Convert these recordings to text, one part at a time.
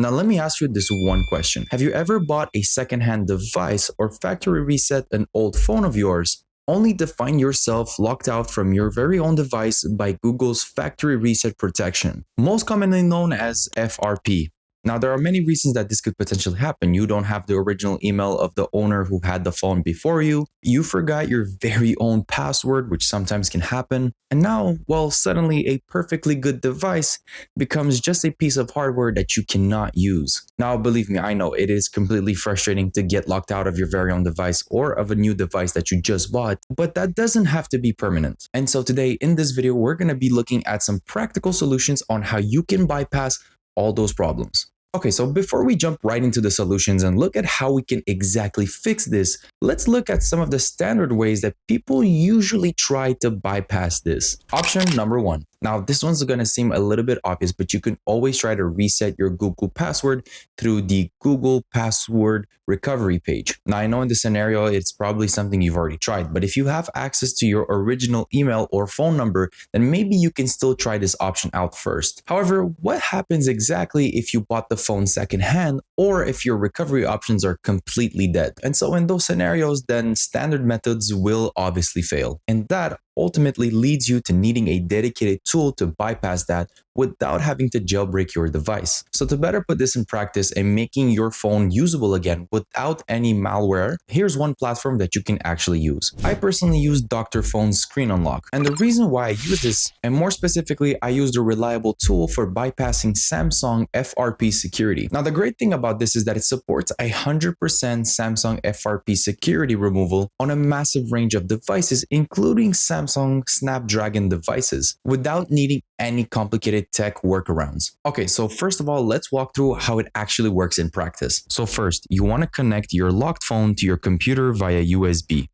Now let me ask you this one question. Have you ever bought a secondhand device or factory reset an old phone of yours only to find yourself locked out from your very own device by Google's factory reset protection, most commonly known as FRP? Now, there are many reasons that this could potentially happen. You don't have the original email of the owner who had the phone before you. You forgot your very own password, which sometimes can happen. And now, well, suddenly a perfectly good device becomes just a piece of hardware that you cannot use. Now, believe me, I know it is completely frustrating to get locked out of your very own device or of a new device that you just bought, but that doesn't have to be permanent. And so today in this video, we're going to be looking at some practical solutions on how you can bypass all those problems. Okay, so before we jump right into the solutions and look at how we can exactly fix this, let's look at some of the standard ways that people usually try to bypass this. Option number one. Now, this one's going to seem a little bit obvious, but you can always try to reset your Google password through the Google password recovery page. Now, I know in this scenario, it's probably something you've already tried, but if you have access to your original email or phone number, then maybe you can still try this option out first. However, what happens exactly if you bought the phone secondhand or if your recovery options are completely dead? And so in those scenarios, then standard methods will obviously fail. And that ultimately leads you to needing a dedicated tool to bypass that without having to jailbreak your device. So to better put this in practice and making your phone usable again without any malware, here's one platform that you can actually use. I personally use Dr. Phone's Screen Unlock. And the reason why I use this, and more specifically, I use the reliable tool for bypassing Samsung FRP security. Now, the great thing about this is that it supports 100% Samsung FRP security removal on a massive range of devices, including Samsung Snapdragon devices, without needing any complicated tech workarounds. Okay, so first of all, let's walk through how it actually works in practice. So first, you want to connect your locked phone to your computer via USB.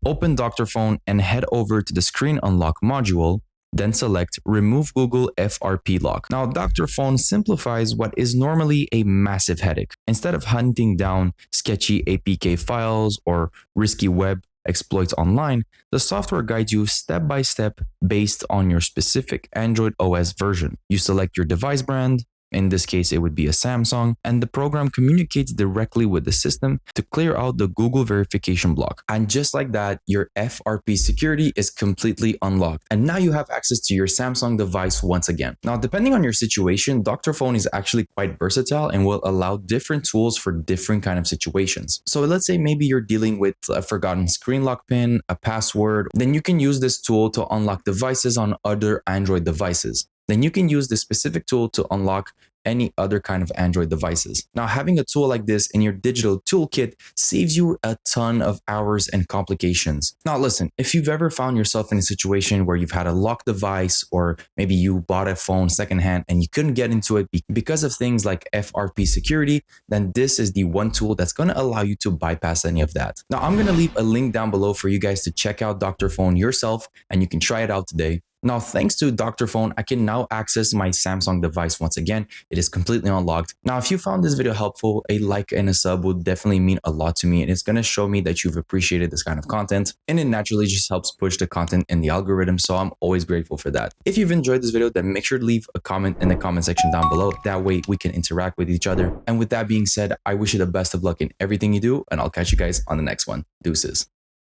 Open Dr. Phone and head over to the Screen Unlock module, then select Remove Google FRP Lock. Now, Dr. Phone simplifies what is normally a massive headache. Instead of hunting down sketchy APK files or risky web exploits online, the software guides you step by step based on your specific Android OS version. You select your device brand, in this case it would be a Samsung, and the program communicates directly with the system to clear out the Google verification block. And just like that, your FRP security is completely unlocked. And now you have access to your Samsung device once again. Now, depending on your situation, Dr. Phone is actually quite versatile and will allow different tools for different kind of situations. So let's say maybe you're dealing with a forgotten screen lock pin, a password, then you can use this tool to unlock devices on other Android devices. Then you can use this specific tool to unlock any other kind of Android devices. Now, having a tool like this in your digital toolkit saves you a ton of hours and complications. Now, listen, if you've ever found yourself in a situation where you've had a locked device, or maybe you bought a phone secondhand and you couldn't get into it because of things like FRP security, then this is the one tool that's going to allow you to bypass any of that. Now, I'm going to leave a link down below for you guys to check out Dr. Phone yourself, and you can try it out today. Now, thanks to Dr. Phone, I can now access my Samsung device once again. It is completely unlocked. Now, if you found this video helpful, a like and a sub would definitely mean a lot to me, and it's going to show me that you've appreciated this kind of content, and it naturally just helps push the content in the algorithm, so I'm always grateful for that. If you've enjoyed this video, then make sure to leave a comment in the comment section down below. That way we can interact with each other. And with that being said, I wish you the best of luck in everything you do, and I'll catch you guys on the next one. Deuces.